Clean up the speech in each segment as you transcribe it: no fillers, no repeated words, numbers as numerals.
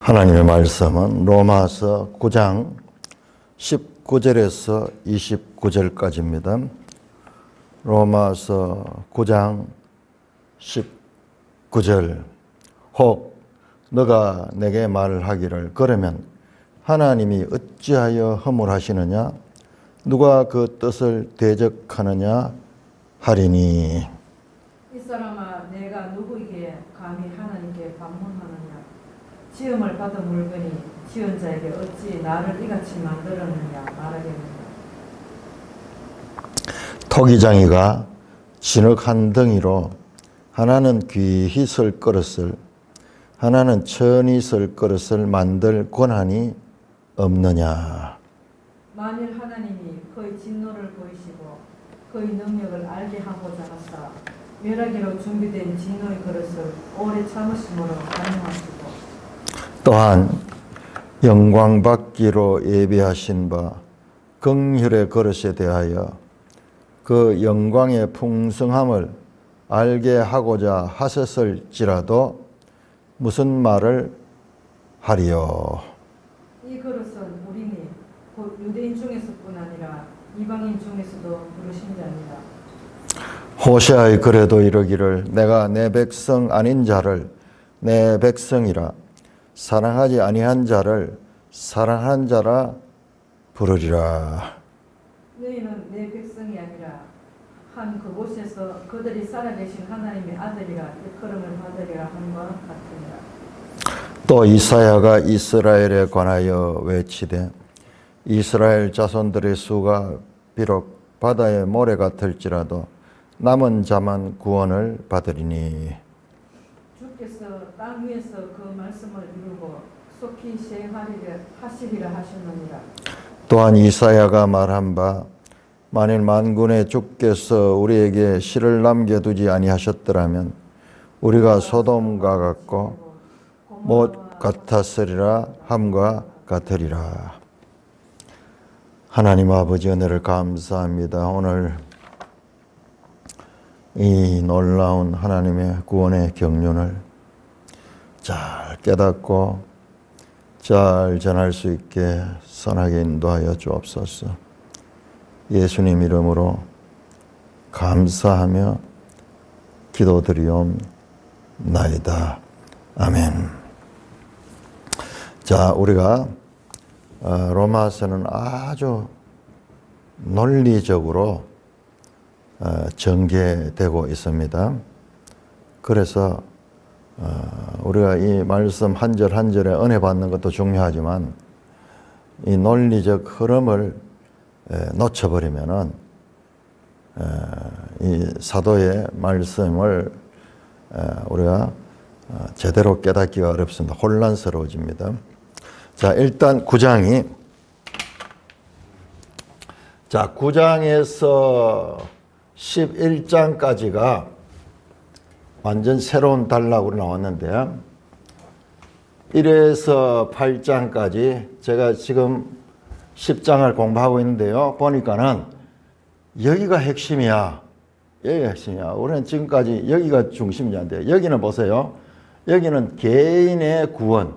하나님의 말씀은 로마서 9장 19절에서 29절까지입니다. 로마서 9장 19절 혹 너가 내게 말하기를 그러면 하나님이 어찌하여 허물하시느냐 누가 그 뜻을 대적하느냐 하리니 이 사람아 내가 누구에게 감히 하나님께 반문하느냐 지음을 받은 물건이 지은 자에게 어찌 나를 이같이 만들었느냐 말하겠느냐. 토기장이가 진흙 한 덩이로 하나는 귀히 쓸 그릇을 하나는 천히 쓸 그릇을 만들 권한이 없느냐. 만일 하나님이 그의 진노를 보이시고 그의 능력을 알게 하고자 하사 멸하기로 준비된 진노의 그릇을 오래 참으심으로 가능하시고 또한 영광 받기로 예비하신 바 긍휼의 그릇에 대하여 그 영광의 풍성함을 알게 하고자 하셨을지라도 무슨 말을 하리요. 이 그릇은 우리니 곧 유대인 중에서뿐 아니라 이방인 중에서도 부르신 자니라. 호세아의 글에도 이르기를 내가 내 백성 아닌 자를 내 백성이라 사랑하지 아니한 자를 사랑한 자라 부르리라. 너희는 내 백성이 아니라 한 그곳에서 그들이 살아계신 하나님의 아들이라 일컬음을 받으리라 함과 같으니라. 또 이사야가 이스라엘에 관하여 외치되 이스라엘 자손들의 수가 비록 바다의 모래 같을지라도 남은 자만 구원을 받으리니 주께서 땅 위에서 그 말씀을 이루고 속히 시행하시리라 하셨느니라. 또한 이사야가 말한 바 만일 만군의 주께서 우리에게 실을 남겨두지 아니하셨더라면 우리가 소돔과 같고 못 같았으리라 함과 같으리라. 하나님 아버지 은혜를 감사합니다. 오늘 이 놀라운 하나님의 구원의 경륜을 잘 깨닫고 잘 전할 수 있게 선하게 인도하여 주옵소서. 예수님 이름으로 감사하며 기도드리옵나이다. 아멘. 자, 우리가 로마서는 아주 논리적으로 전개되고 있습니다. 그래서 우리가 이 말씀 한 절 한 절에 은혜 받는 것도 중요하지만 이 논리적 흐름을 놓쳐버리면은 이 사도의 말씀을 우리가 제대로 깨닫기가 어렵습니다. 혼란스러워집니다. 자, 일단 9장이 9장에서 11장까지가 완전 새로운 단락으로 나왔는데 1에서 8장까지 제가 지금 10장을 공부하고 있는데요. 보니까는 여기가 핵심이야. 여기가 핵심이야. 우리는 지금까지 여기가 중심이 안 돼요. 여기는 보세요. 여기는 개인의 구원.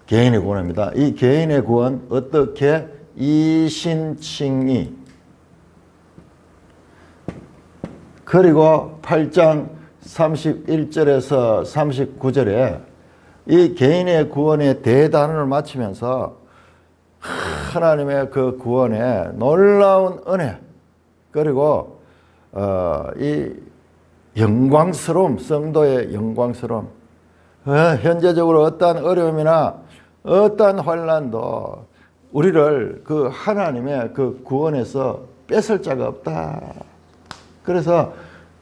개인의 구원입니다. 이 개인의 구원 어떻게 이신칭의 그리고 8장 31절에서 39절에 이 개인의 구원의 대단을 마치면서 하나님의 그 구원의 놀라운 은혜 그리고 이 영광스러움 성도의 영광스러움 현재적으로 어떠한 어려움이나 어떠한 환난도 우리를 그 하나님의 그 구원에서 뺏을 자가 없다. 그래서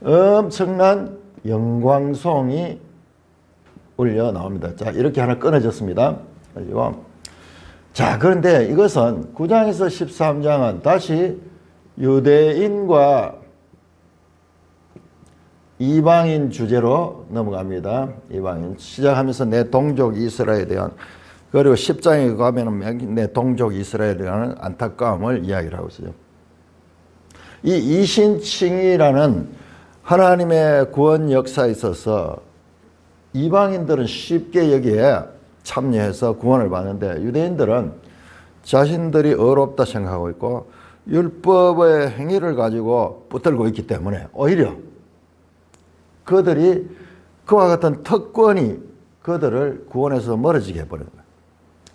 엄청난 영광송이 울려 나옵니다. 자, 이렇게 하나 끊어졌습니다. 그리고 자, 그런데 이것은 9장에서 13장은 다시 유대인과 이방인 주제로 넘어갑니다. 이방인 시작하면서 내 동족 이스라엘에 대한 그리고 10장에 가면은 내 동족 이스라엘에 대한 안타까움을 이야기를 하고 있어요. 이 이신칭이라는 하나님의 구원 역사에 있어서 이방인들은 쉽게 여기에 참여해서 구원을 받는데 유대인들은 자신들이 어렵다 생각하고 있고 율법의 행위를 가지고 붙들고 있기 때문에 오히려 그들이 그와 같은 특권이 그들을 구원에서 멀어지게 해버리는 거예요.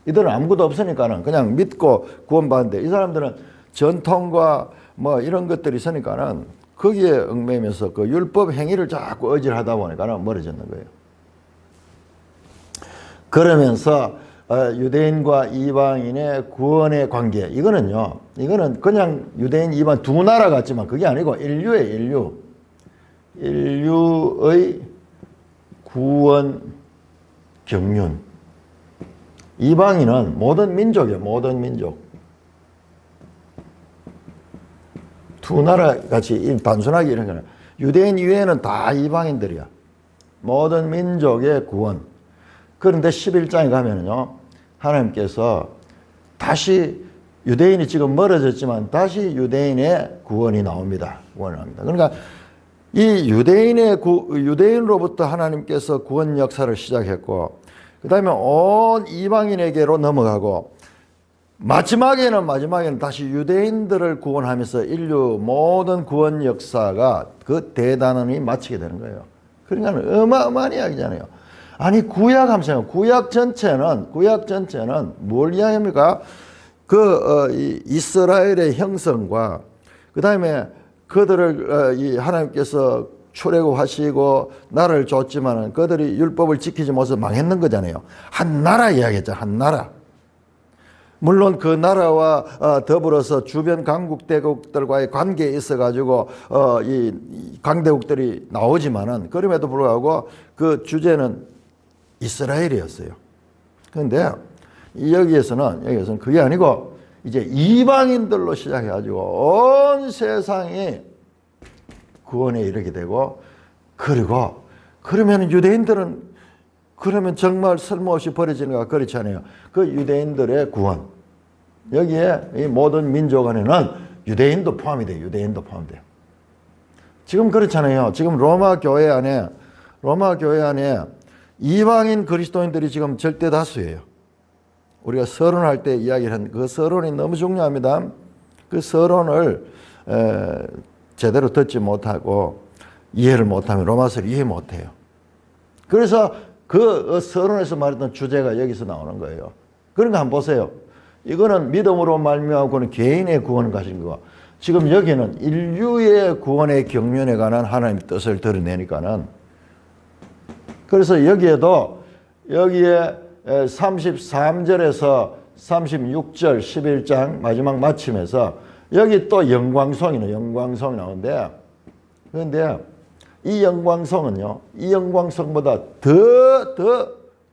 이들은 아무것도 없으니까는 그냥 믿고 구원받는데 이 사람들은 전통과 뭐 이런 것들이 있으니까는 거기에 얽매이면서 그 율법 행위를 자꾸 의지하다 보니까는 멀어지는 거예요. 그러면서 유대인과 이방인의 구원의 관계 이거는 그냥 유대인 이방 두 나라 같지만 그게 아니고 인류의 구원 경륜. 이방인은 모든 민족이에요. 모든 민족. 두 나라 같이 단순하게 이런 거는 유대인 이외에는 다 이방인들이야. 모든 민족의 구원. 그런데 11장에 가면은요, 하나님께서 다시 유대인이 지금 멀어졌지만 다시 유대인의 구원이 나옵니다. 구원이 나옵니다. 그러니까 이 유대인으로부터 하나님께서 구원 역사를 시작했고, 그 다음에 온 이방인에게로 넘어가고, 마지막에는 다시 유대인들을 구원하면서 인류 모든 구원 역사가 그 대단원이 마치게 되는 거예요. 그러니까 어마어마한 이야기잖아요. 아니 구약 전체는 뭘 이야기합니까? 이스라엘의 형성과 그 다음에 그들을 하나님께서 출애굽하시고 나라를 줬지만은 그들이 율법을 지키지 못해서 망했는 거잖아요. 한 나라 이야기했죠. 한 나라. 물론 그 나라와 더불어서 주변 강국대국들과의 관계에 있어가지고 이 강대국들이 나오지만은 그럼에도 불구하고 그 주제는 이스라엘이었어요. 그런데 여기에서는 그게 아니고 이제 이방인들로 시작해가지고 온 세상이 구원에 이르게 되고, 그리고 그러면 유대인들은 그러면 정말 쓸모없이 버려지는가? 그렇지 않아요. 그 유대인들의 구원, 여기에 이 모든 민족 안에는 유대인도 포함이 돼요. 유대인도 포함돼요. 지금 그렇잖아요. 지금 로마 교회 안에 이방인 그리스도인들이 지금 절대 다수예요. 우리가 서론할 때 이야기한 그 서론이 너무 중요합니다. 그 서론을 제대로 듣지 못하고 이해를 못하면 로마서를 이해 못해요. 그래서 그 서론에서 말했던 주제가 여기서 나오는 거예요. 그러니까 한번 보세요. 이거는 믿음으로 말미암고는 개인의 구원을 가진 거고, 지금 여기는 인류의 구원의 경륜에 관한 하나님의 뜻을 드러내니까는, 그래서 여기에 33절에서 36절 11장 마지막 마침에서 여기 또 영광송이 나오는데, 그런데 이 영광송은요, 이 영광송보다 더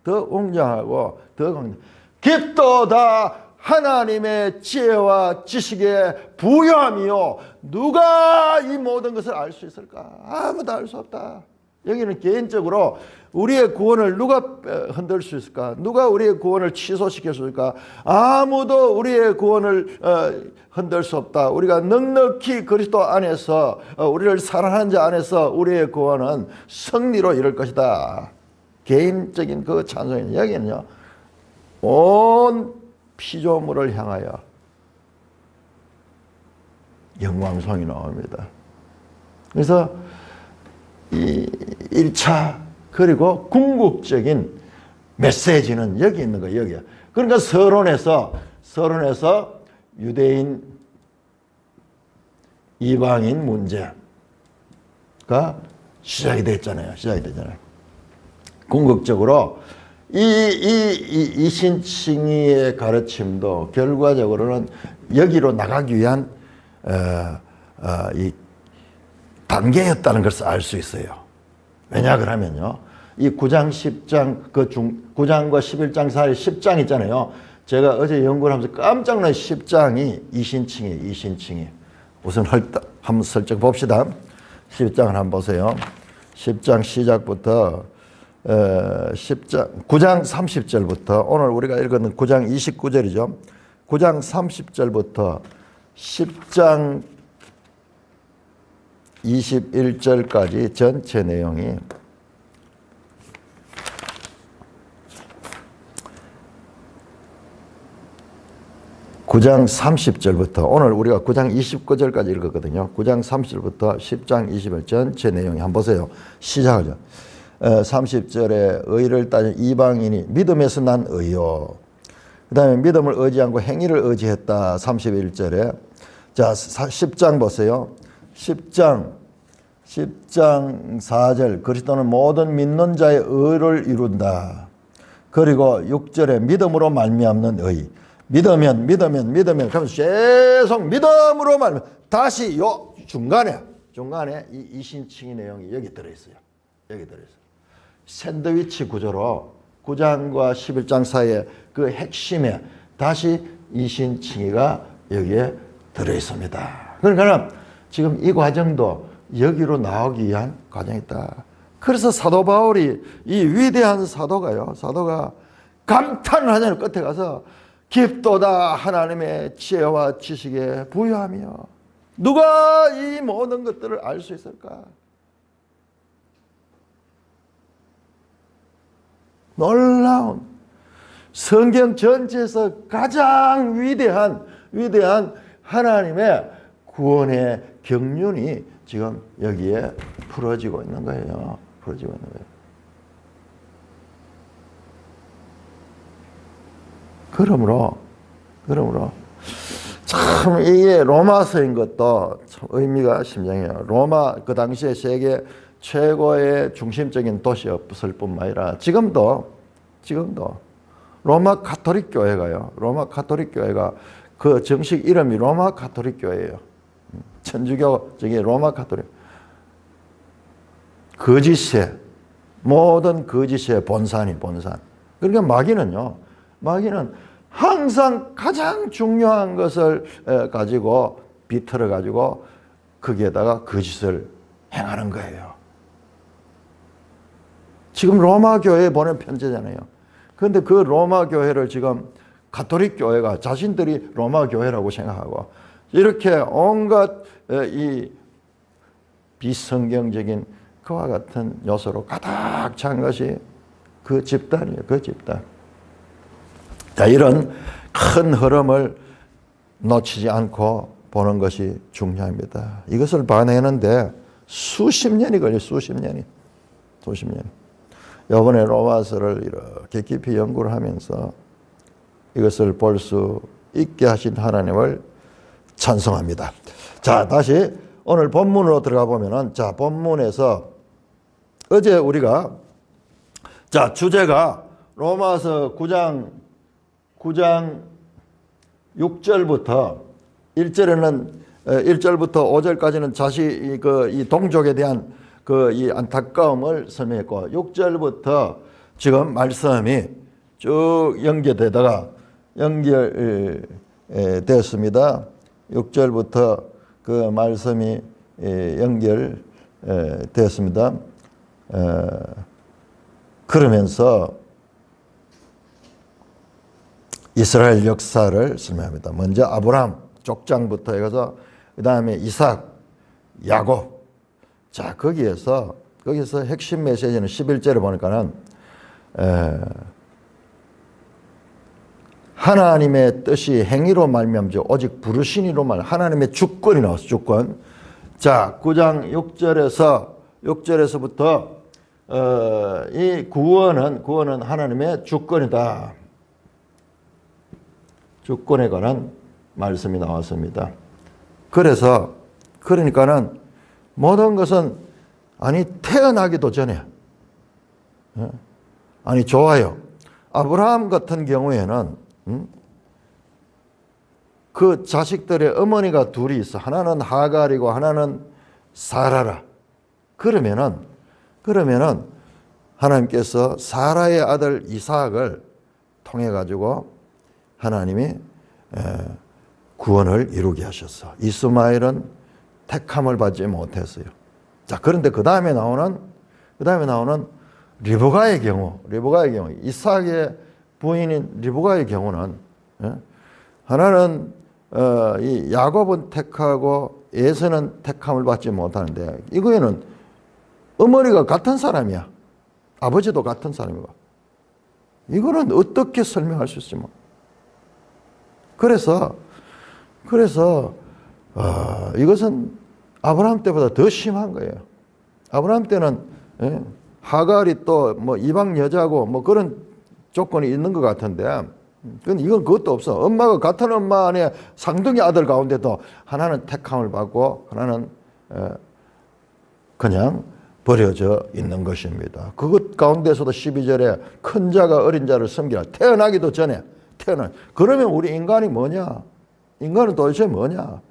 웅장하고 더 강력. 깊도다 하나님의 지혜와 지식의 부요함이요, 누가 이 모든 것을 알 수 있을까? 아무도 알 수 없다. 여기는 개인적으로 우리의 구원을 누가 흔들 수 있을까? 누가 우리의 구원을 취소시킬 수 있을까? 아무도 우리의 구원을 흔들 수 없다. 우리가 넉넉히 그리스도 안에서 우리를 사랑하는 자 안에서 우리의 구원은 승리로 이룰 것이다. 개인적인 그 찬송이 여기는요, 온 피조물을 향하여 영광송이 나옵니다. 그래서 이 1차 그리고 궁극적인 메시지는 여기 있는 거예요. 여기야. 그러니까 서론에서 유대인 이방인 문제가 시작이 됐잖아요. 궁극적으로 이 신칭의의 가르침도 결과적으로는 여기로 나가기 위한 이 단계였다는 것을 알 수 있어요. 왜냐 그러면요, 이 9장 10장 9장과 11장 사이 10장 있잖아요. 제가 어제 연구를 하면서 깜짝 놀란 10장이 이신칭이. 우선 한번 슬쩍 봅시다. 10장을 한번 보세요. 10장 시작부터 9장 30절부터 오늘 우리가 읽었는 9장 29절이죠. 9장 30절부터 10장 21절까지 전체 내용이 9장 30절부터 오늘 우리가 9장 29절까지 읽었거든요. 9장 30절부터 10장 20절 전체 내용이 한번 보세요. 시작하죠. 30절에 의를 따진 이방인이 믿음에서 난 의요. 그 다음에 믿음을 의지 않고 행위를 의지했다. 31절에. 자, 10장 보세요. 10장 4절 그리스도는 모든 믿는 자의 의를 이룬다. 그리고 6절에 믿음으로 말미암는 의. 믿으면 그러면서 계속 믿음으로 말미암. 다시 요 중간에 이 이신칭의 내용이 여기 들어있어요. 여기 들어있어요. 샌드위치 구조로 9장과 11장 사이에 그 핵심에 다시 이신칭의가 여기에 들어있습니다. 그러니까 지금 이 과정도 여기로 나오기 위한 과정이다. 그래서 사도 바울이 이 위대한 사도가 감탄을 하냐는 끝에 가서 깊도다 하나님의 지혜와 지식에 부유하며 누가 이 모든 것들을 알 수 있을까? 놀라운 성경 전체에서 가장 위대한 하나님의 구원의 경륜이 지금 여기에 풀어지고 있는 거예요. 그러므로 참 이게 로마서인 것도 참 의미가 심장해요. 로마 그 당시에 세계 최고의 중심적인 도시였을 뿐만 아니라 지금도 로마 가톨릭 교회가요. 로마 가톨릭 교회가 그 정식 이름이 로마 가톨릭 교회예요. 천주교 저기 로마 가톨릭. 거짓의 모든 거짓의 본산. 그러니까 마귀는 항상 가장 중요한 것을 가지고 비틀어 가지고 거기에다가 거짓을 행하는 거예요. 지금 로마 교회에 보낸 편지잖아요. 그런데 그 로마 교회를 지금 가톨릭 교회가 자신들이 로마 교회라고 생각하고 이렇게 온갖 이 비성경적인 그와 같은 요소로 가득 찬 것이 그 집단이에요. 그 집단. 자, 이런 큰 흐름을 놓치지 않고 보는 것이 중요합니다. 이것을 봐내는데 수십 년이 걸려요. 수십 년이. 이번에 로마서를 이렇게 깊이 연구를 하면서 이것을 볼 수 있게 하신 하나님을 찬송합니다. 자, 다시 오늘 본문으로 들어가 보면은, 자, 본문에서 어제 우리가, 자, 주제가 로마서 9장 6절부터 1절에는 1절부터 5절까지는 이 동족에 대한 이 안타까움을 설명했고 6절부터 지금 말씀이 쭉 연결되었습니다. 6절부터 그 말씀이 연결되었습니다. 그러면서 이스라엘 역사를 설명합니다. 먼저 아브라함 족장부터 해서 그 다음에 이삭, 야곱. 자, 거기에서 핵심 메시지는 11절에 보니까는 하나님의 뜻이 행위로 말미암죠. 오직 부르시니로 하나님의 주권이 나왔어. 주권. 자, 9장 6절에서부터 이 구원은 하나님의 주권이다. 주권에 관한 말씀이 나왔습니다. 그러니까는 모든 것은 태어나기도 전에 좋아요. 아브라함 같은 경우에는 그 자식들의 어머니가 둘이 있어. 하나는 하갈이고 하나는 사라라. 그러면은 하나님께서 사라의 아들 이삭을 통해 가지고 하나님이 구원을 이루게 하셨어. 이스마엘은 택함을 받지 못했어요. 자, 그런데 그 다음에 나오는 리브가의 경우, 이삭의 부인인 리브가의 경우는 하나는 이 야곱은 택하고 에서는 택함을 받지 못하는데 이거에는 어머니가 같은 사람이야. 아버지도 같은 사람이고. 이거는 어떻게 설명할 수 있지 뭐. 그래서 그래서 이것은 아브라함 때보다 더 심한 거예요. 아브라함 때는 하갈이 또 뭐 이방 여자고 뭐 그런 조건이 있는 것 같은데, 근데 이건 그것도 없어. 엄마가 같은 엄마 안에 쌍둥이 아들 가운데도 하나는 택함을 받고 하나는 그냥 버려져 있는 것입니다. 그것 가운데서도 12절에 큰 자가 어린 자를 섬기라. 태어나기도 전에 그러면 우리 인간이 뭐냐? 인간은 도대체 뭐냐?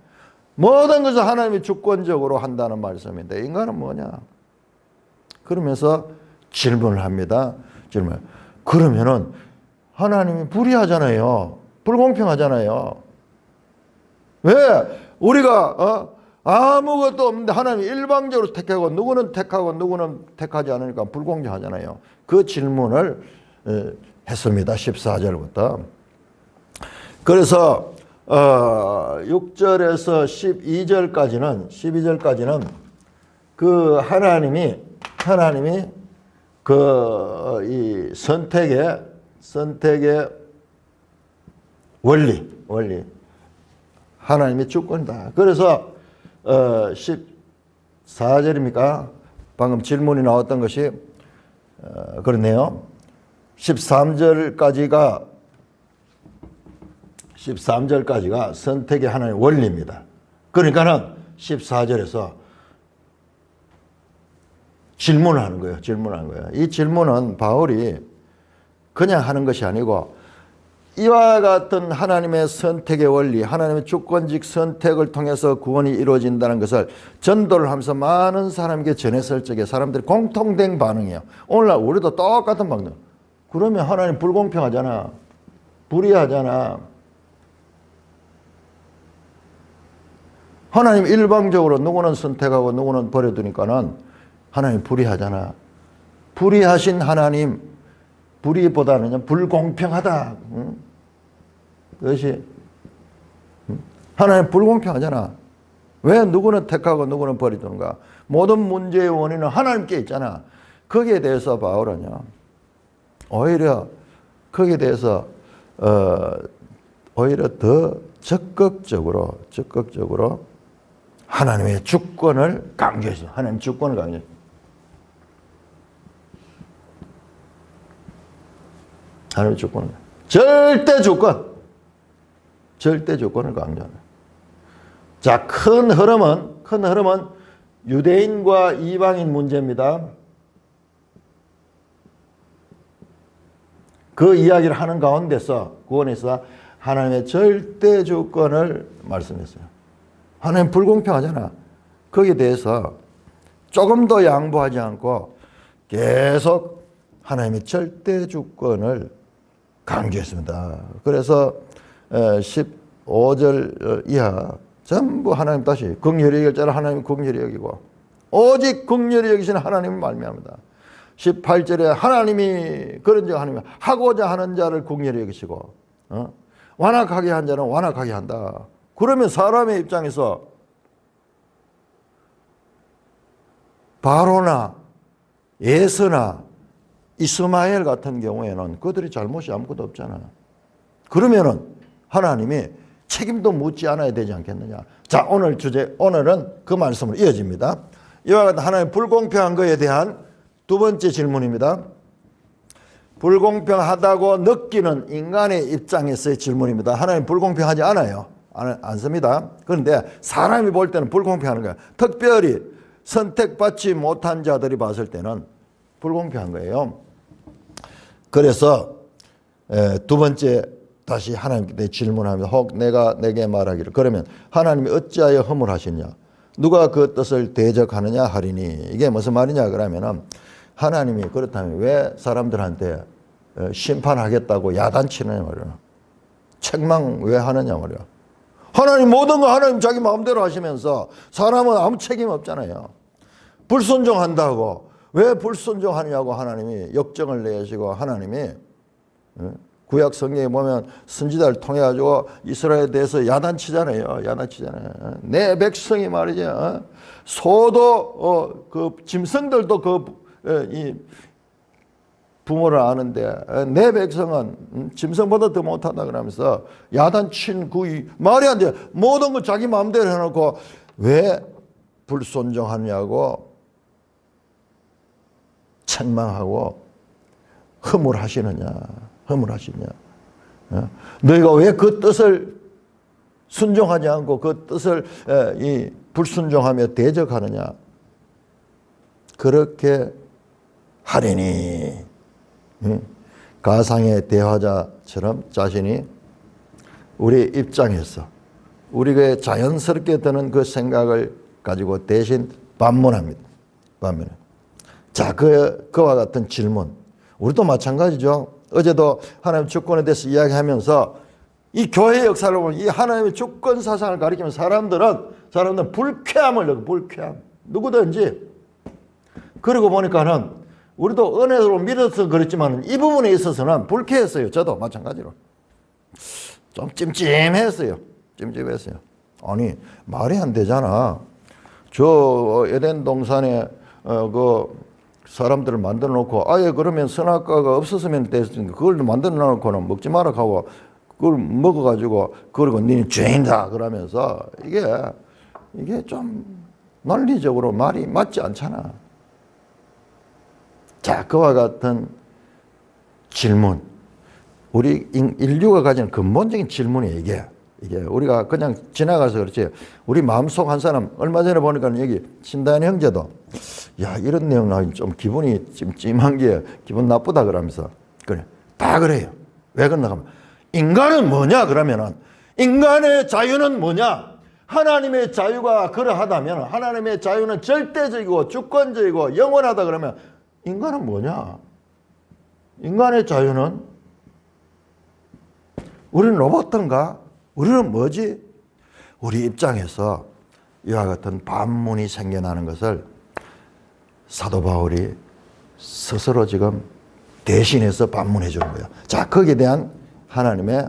모든 것을 하나님이 주권적으로 한다는 말씀인데 인간은 뭐냐? 그러면서 질문을 합니다. 질문. 그러면은 하나님이 불의하잖아요. 불공평하잖아요. 왜? 우리가 아무것도 없는데 하나님이 일방적으로 택하고 누구는 택하고 누구는 택하지 않으니까 불공정하잖아요. 그 질문을 했습니다. 14절부터. 그래서 6절에서 12절까지는 그 하나님이 그 이 선택의 원리 하나님의 주권이다. 그래서 14절입니까? 방금 질문이 나왔던 것이 그렇네요. 13절까지가 선택의 하나님의 원리입니다. 그러니까는 14절에서 질문을 하는 거예요. 이 질문은 바울이 그냥 하는 것이 아니고 이와 같은 하나님의 선택의 원리, 하나님의 주권적 선택을 통해서 구원이 이루어진다는 것을 전도를 하면서 많은 사람에게 전했을 적에 사람들이 공통된 반응이에요. 오늘날 우리도 똑같은 반응. 그러면 하나님 불공평하잖아. 불의하잖아. 하나님 일방적으로 누구는 선택하고 누구는 버려두니까는 하나님 불의하잖아. 불의하신 하나님, 불의보다는 불공평하다. 그것이 하나님 불공평하잖아. 왜 누구는 택하고 누구는 버리던가. 모든 문제의 원인은 하나님께 있잖아. 거기에 대해서 바울은요, 오히려 거기에 대해서 오히려 더 적극적으로 하나님의 주권을 강조했어. 하나님 주권을 강조했어. 하나님의 주권을. 절대 주권을 강조하는. 자, 큰 흐름은 유대인과 이방인 문제입니다. 그 이야기를 하는 가운데서 구원에서 하나님의 절대 주권을 말씀했어요. 하나님 불공평하잖아. 거기에 대해서 조금 더 양보하지 않고 계속 하나님의 절대 주권을 강조했습니다. 그래서 15절 이하 전부 하나님 다시 긍휼히 여길 자를 하나님 긍휼히 여기고 오직 긍휼히 여기시는 하나님을 말미암니다. 18절에 하나님이 그런 자 하나님이 하고자 하는 자를 긍휼히 여기시고 완악하게 한 자는 완악하게 한다. 그러면 사람의 입장에서 바로나 예서나 이스마엘 같은 경우에는 그들이 잘못이 아무것도 없잖아. 그러면은 하나님이 책임도 묻지 않아야 되지 않겠느냐. 자, 오늘은 그 말씀으로 이어집니다. 이와 같은 하나님 불공평한 것에 대한 두 번째 질문입니다. 불공평하다고 느끼는 인간의 입장에서의 질문입니다. 하나님 불공평하지 않아요. 않습니다. 그런데 사람이 볼 때는 불공평한 거예요. 특별히 선택받지 못한 자들이 봤을 때는 불공평한 거예요. 그래서 두 번째 다시 하나님께 질문합니다. 혹 내가 내게 말하기를 그러면 하나님이 어찌하여 허물하시냐 누가 그 뜻을 대적하느냐 하리니 이게 무슨 말이냐 그러면은 하나님이 그렇다면 왜 사람들한테 심판하겠다고 야단치느냐 말이야. 책망 왜 하느냐 말이야. 하나님 모든 거 하나님 자기 마음대로 하시면서 사람은 아무 책임 없잖아요. 불순종한다고 왜 불순종하느냐고 하나님이 역정을 내시고 하나님이 구약 성경에 보면 선지자를 통해 가지고 이스라엘에 대해서 야단치잖아요. 내 백성이 말이죠. 소도 그 짐승들도 이 부모를 아는데 내 백성은 짐승보다 더 못하다 그러면서 야단 구의 말이 안 돼. 모든 걸 자기 마음대로 해놓고 왜 불순종하냐고 책망하고 허물하시느냐. 너희가 왜 그 뜻을 순종하지 않고 그 뜻을 불순종하며 대적하느냐. 그렇게 하리니 가상의 대화자처럼 자신이 우리 입장에서 우리가 자연스럽게 드는 그 생각을 가지고 대신 반문합니다. 자, 그와 같은 질문. 우리도 마찬가지죠. 어제도 하나님 주권에 대해서 이야기하면서 이 교회 역사를 보면 이 하나님의 주권 사상을 가리키면 사람들은 불쾌함을 느껴요. 불쾌함. 누구든지. 그러고 보니까는 우리도 은혜로 믿어서 그랬지만 이 부분에 있어서는 불쾌했어요. 저도 마찬가지로. 좀 찜찜했어요. 아니, 말이 안 되잖아. 저 에덴 동산에 그 사람들을 만들어 놓고 아예 그러면 선악과가 없었으면 됐으니까 그걸 만들어 놓고는 먹지 마라 하고 그걸 먹어가지고 그리고 너는 죄인다 그러면서 이게 좀 논리적으로 말이 맞지 않잖아. 자, 그와 같은 질문. 우리 인류가 가진 근본적인 질문이에요, 이게. 우리가 그냥 지나가서 그렇지. 우리 마음속 한 사람, 얼마 전에 보니까 여기 신다현 형제도, 야, 이런 내용 나오니 좀 기분이 찜찜한 게 기분 나쁘다 그러면서. 그래. 다 그래요. 왜 그러나 하면, 인간은 뭐냐? 그러면은, 인간의 자유는 뭐냐? 하나님의 자유가 그러하다면, 하나님의 자유는 절대적이고 주권적이고 영원하다 그러면, 인간은 뭐냐? 인간의 자유는 우리는 로봇인가? 우리는 뭐지? 우리 입장에서 이와 같은 반문이 생겨나는 것을 사도 바울이 스스로 지금 대신해서 반문해 주는 거예요. 자, 거기에 대한 하나님의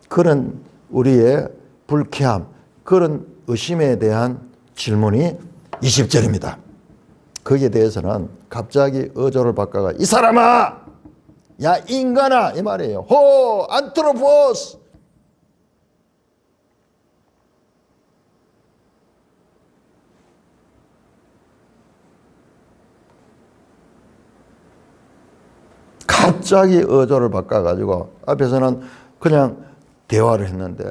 그런 우리의 불쾌함, 그런 의심에 대한 질문이 20절입니다. 거기에 대해서는 갑자기 어조를 바꿔가 이 사람아! 야 인간아! 이 말이에요. 호! 안트로포스! 갑자기 어조를 바꿔가지고 앞에서는 그냥 대화를 했는데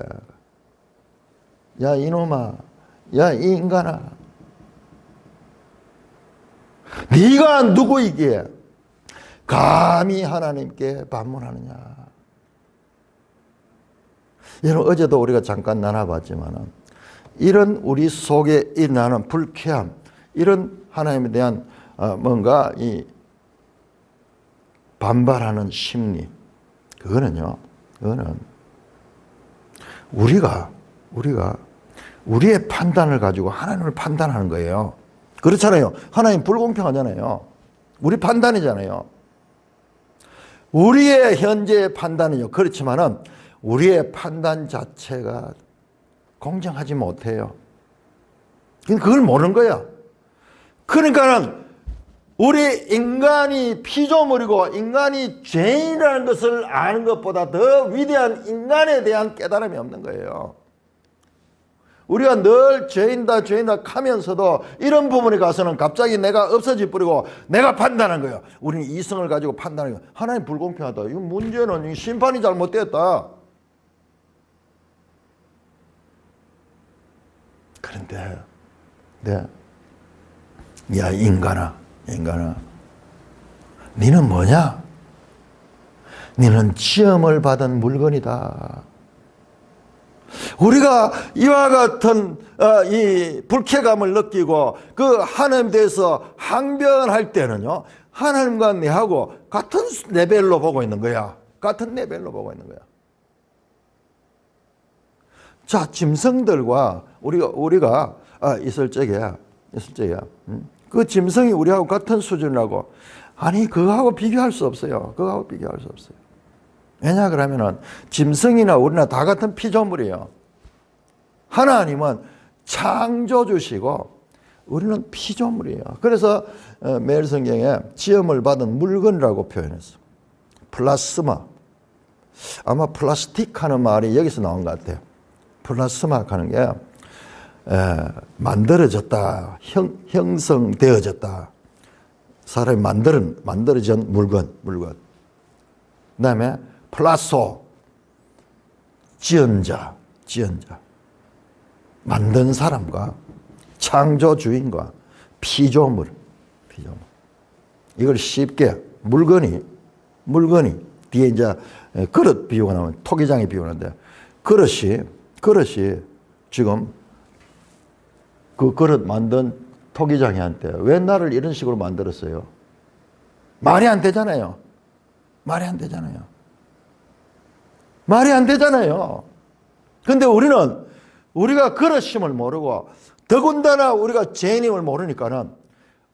야 이놈아! 야 이 인간아! 네가 누구이기에 감히 하나님께 반문하느냐. 여러분 어제도 우리가 잠깐 나눠봤지만 이런 우리 속에 일어나는 불쾌함, 이런 하나님에 대한 뭔가 이 반발하는 심리, 그거는 우리가 우리의 판단을 가지고 하나님을 판단하는 거예요. 그렇잖아요. 하나님 불공평하잖아요. 우리 판단이잖아요. 우리의 현재의 판단은요. 그렇지만은 우리의 판단 자체가 공정하지 못해요. 그걸 모르는 거야. 그러니까는 우리 인간이 피조물이고 인간이 죄인이라는 것을 아는 것보다 더 위대한 인간에 대한 깨달음이 없는 거예요. 우리가 늘 죄인다 하면서도 이런 부분에 가서는 갑자기 내가 없어져 버리고 내가 판단한 거예요. 우리는 이성을 가지고 판단하는 거예요. 하나님 불공평하다. 이 문제는 심판이 잘못됐다. 그런데 야 인간아 너는 뭐냐? 너는 시험을 받은 물건이다. 우리가 이와 같은 이 불쾌감을 느끼고 그 하나님에 대해서 항변할 때는요, 하나님과 내하고 같은 레벨로 보고 있는 거야. 같은 레벨로 보고 있는 거야. 자, 짐승들과 우리가 있을 적이야. 그 짐승이 우리하고 같은 수준이라고. 아니, 그거하고 비교할 수 없어요. 그거하고 비교할 수 없어요. 왜냐 그러면은 짐승이나 우리나 다 같은 피조물이에요. 하나님은 창조주시고 우리는 피조물이에요. 그래서 매일 성경에 지음을 받은 물건이라고 표현했어. 플라스마. 아마 플라스틱 하는 말이 여기서 나온 것 같아요. 플라스마 하는 게 만들어졌다, 형성되어졌다. 사람이 만들어진 물건. 그 다음에 플라소, 지연자. 만든 사람과 창조주인과 피조물. 이걸 쉽게 물건이 뒤에 이제 그릇 비유가 나오면 토기장이 비유하는데 그릇이 지금 그 그릇 만든 토기장이한테 왜 나를 이런 식으로 만들었어요? 말이 안 되잖아요. 근데 우리가 그릇임을 모르고 더군다나 우리가 죄인임을 모르니까는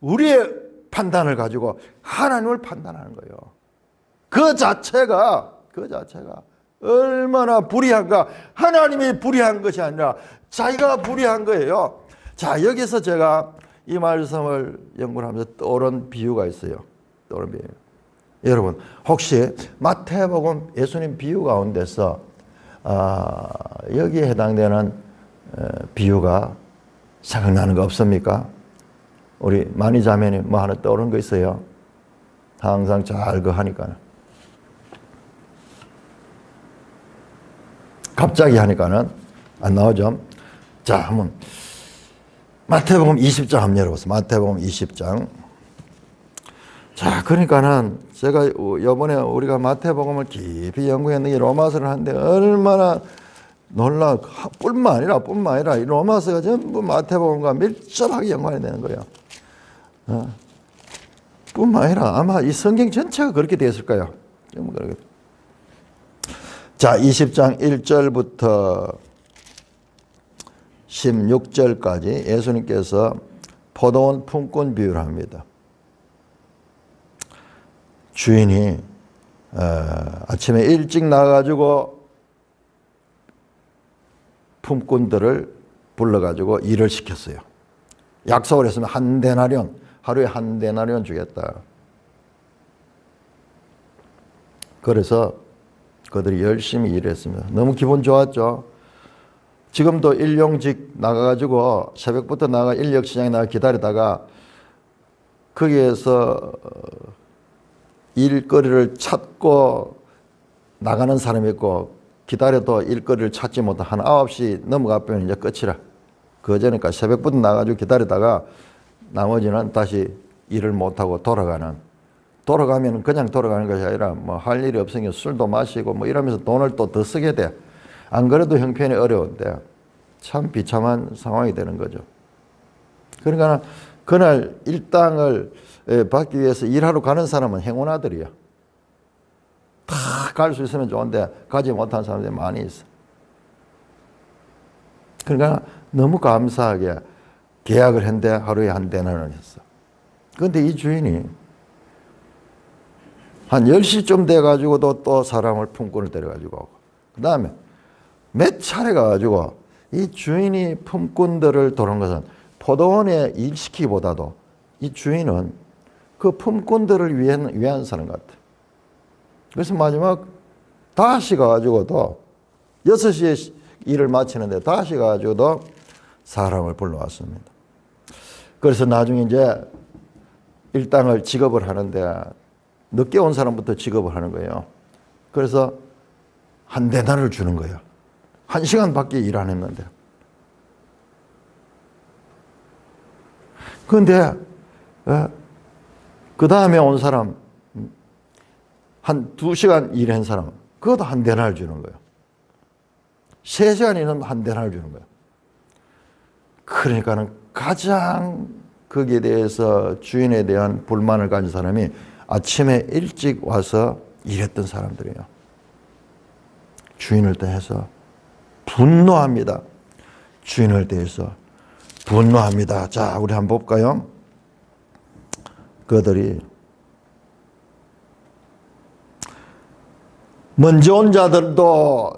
우리의 판단을 가지고 하나님을 판단하는 거예요. 그 자체가 얼마나 불의한가. 하나님이 불의한 것이 아니라 자기가 불의한 거예요. 자, 여기서 제가 이 말씀을 연구를 하면서 떠오른 비유가 있어요. 여러분, 혹시 마태복음 예수님 비유 가운데서 여기에 해당되는 비유가 생각나는 거 없습니까? 우리 많이 자매님 뭐 하나 떠오른 거 있어요? 항상 잘 하니까는. 갑자기 하니까는 안 나오죠? 자, 한번 마태복음 20장 한번 열어보세요. 마태복음 20장. 자, 그러니까는 제가 이번에 우리가 마태복음을 깊이 연구했는데 로마서를 하는데 얼마나 놀라 뿐만 아니라 이 로마서가 전부 마태복음과 밀접하게 연관이 되는 거예요. 뿐만 아니라 아마 이 성경 전체가 그렇게 되었을 거예요. 자, 20장 1절부터 16절까지 예수님께서 포도원 품꾼 비유를 합니다. 주인이 아침에 일찍 나가가지고 품꾼들을 불러가지고 일을 시켰어요. 약속을 했으면 하루에 한 데나리온 주겠다. 그래서 그들이 열심히 일했습니다. 너무 기분 좋았죠. 지금도 일용직 나가가지고 새벽부터 나가 인력시장에 나가 기다리다가 거기에서 일거리를 찾고 나가는 사람이 있고 기다려도 일거리를 찾지 못한 한 9시 넘어가면 이제 끝이라. 그 전에까지 새벽부터 나가지고 기다리다가 나머지는 다시 일을 못하고 돌아가면 그냥 돌아가는 것이 아니라 뭐 할 일이 없으니까 술도 마시고 뭐 이러면서 돈을 또 더 쓰게 돼. 안 그래도 형편이 어려운데 참 비참한 상황이 되는 거죠. 그러니까 그날 일당을 받기 위해서 일하러 가는 사람은 행운아들이야. 다 갈 수 있으면 좋은데 가지 못한 사람들이 많이 있어. 그러니까 너무 감사하게 계약을 했는데 하루에 한 데나리온 했어. 그런데 이 주인이 한 10시쯤 돼가지고도 또 사람을 품꾼을 데려가지고 그 다음에 몇 차례 가가지고 이 주인이 품꾼들을 도는 것은 포도원에 일시키기보다도 이 주인은 그 품꾼들을 위한 사람 같아. 그래서 마지막 다시 가가지고도 6시에 일을 마치는데 다시 가가지고도 사람을 불러왔습니다. 그래서 나중에 이제 일당을 지급을 하는데 늦게 온 사람부터 지급을 하는 거예요. 그래서 한 데나리온을 주는 거예요. 1시간밖에 일 안 했는데. 그런데 그 다음에 온 사람 한 2시간 일한 사람 그것도 한 데나리온을 주는 거예요. 3시간 일하면 한 데나리온을 주는 거예요. 그러니까는 가장 거기에 대해서 주인에 대한 불만을 가진 사람이 아침에 일찍 와서 일했던 사람들이에요. 주인을 대해서 분노합니다. 주인을 대해서 분노합니다. 자, 우리 한번 볼까요? 그들이 먼저 온 자들도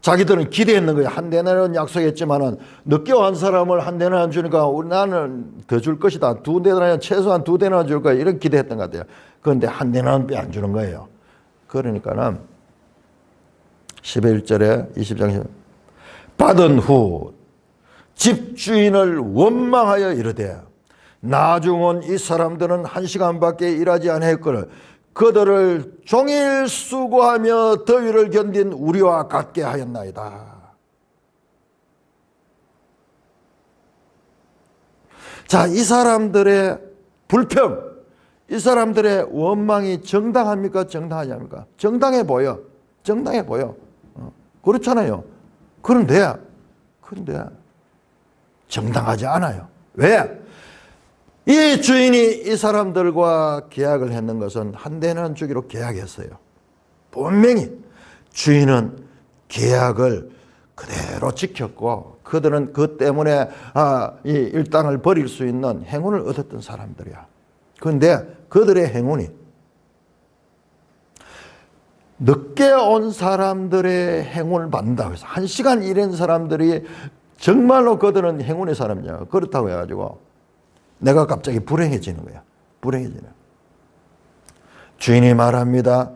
자기들은 기대했는 거예요. 한 데나리온 약속했지만은 늦게 온 사람을 한 데나리온 주니까 나는 더 줄 것이다. 두 데나리온, 최소한 두 데나리온 줄 거야. 이런 기대했던 것 같아요. 그런데 한 데나리온 빼 안 주는 거예요. 그러니까는 11절에 20장 받은 후 집주인을 원망하여 이르되 나중 온 이 사람들은 1시간밖에 일하지 아니했거늘 그들을 종일 수고하며 더위를 견딘 우리와 같게 하였나이다. 자, 이 사람들의 불평, 이 사람들의 원망이 정당합니까? 정당하지 않습니까? 정당해 보여. 정당해 보여. 그렇잖아요. 그런데 정당하지 않아요. 왜? 이 주인이 이 사람들과 계약을 했는 것은 한 데나리온 주기로 계약했어요. 분명히 주인은 계약을 그대로 지켰고 그들은 그 때문에 이 일당을 버릴 수 있는 행운을 얻었던 사람들이야. 그런데 그들의 행운이 늦게 온 사람들의 행운을 받는다고 해서 1시간 일한 사람들이 정말로 그들은 행운의 사람이냐. 그렇다고 해가지고 내가 갑자기 불행해지는 거야. 불행해지는. 주인이 말합니다.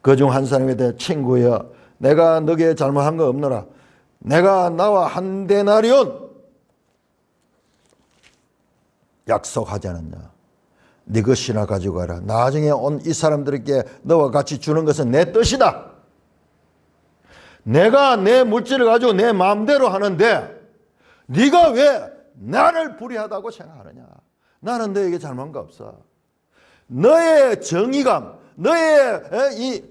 그중 한 사람에 대해 친구여 내가 너에게 잘못한 거 없노라. 내가 나와 한 데나리온 약속하지 않았냐. 네 것이나 가지고 가라. 나중에 온 이 사람들에게 너와 같이 주는 것은 내 뜻이다. 내가 내 물질을 가지고 내 마음대로 하는데 네가 왜 나를 불의하다고 생각하느냐. 나는 너에게 잘못한 거 없어. 너의 정의감, 너의 이